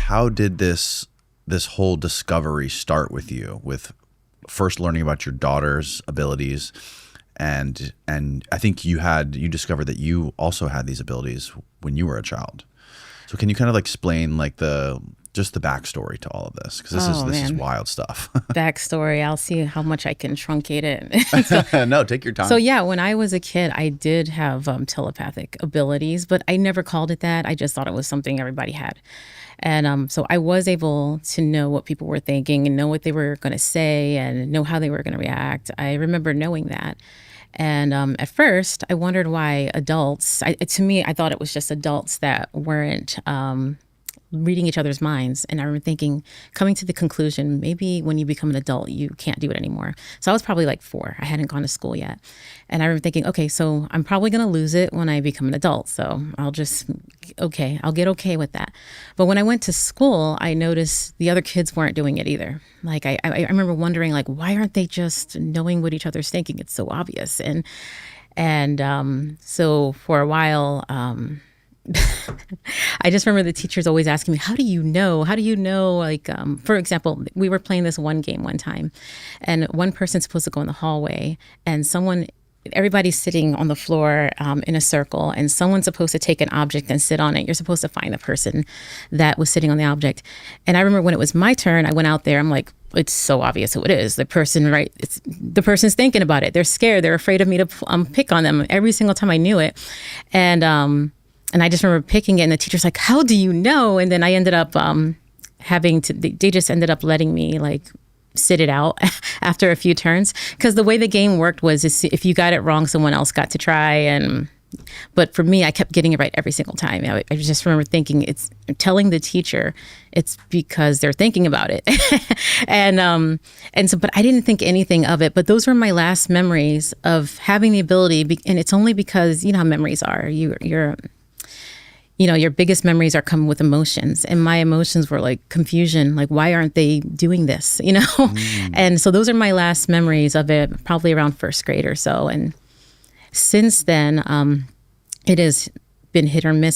How did this whole discovery start with you, with first learning about your daughter's abilities, and I think you discovered that you also had these abilities when you were a child. So can you kind of explain just the backstory to all of this? Because this is wild stuff. Backstory. I'll see how much I can truncate it. No, take your time. So yeah, when I was a kid, I did have telepathic abilities, but I never called it that. I just thought it was something everybody had. And so I was able to know what people were thinking and know what they were going to say and know how they were going to react. I remember knowing that. And at first, I wondered why adults, to me, I thought it was just adults that weren't reading each other's minds. And I remember coming to the conclusion, maybe when you become an adult, you can't do it anymore. So I was probably like 4. I hadn't gone to school yet. And I remember thinking, okay, so I'm probably going to lose it when I become an adult. So I'll get okay with that. But when I went to school, I noticed the other kids weren't doing it either. Like I remember wondering, why aren't they just knowing what each other's thinking? It's so obvious. And so for a while, I just remember the teachers always asking me, how do you know? For example, we were playing this one game one time, and one person's supposed to go in the hallway, and everybody's sitting on the floor in a circle, and someone's supposed to take an object and sit on it. You're supposed to find the person that was sitting on the object. And I remember when it was my turn, I went out there. I'm like, it's so obvious who it is. The person, right? It's the person's thinking about it. They're scared. They're afraid of me to pick on them. Every single time I knew it. And I just remember picking it, and the teacher's like, how do you know? And then I ended up they just ended up letting me sit it out after a few turns. Because the way the game worked was if you got it wrong, someone else got to try. But for me, I kept getting it right every single time. I just remember thinking, it's telling the teacher it's because they're thinking about it. But I didn't think anything of it. But those were my last memories of having the ability. And it's only because, you know how memories are. Your biggest memories are coming with emotions. And my emotions were confusion. Why aren't they doing this? And so those are my last memories of it, probably around first grade or so. And since then, it has been hit or miss.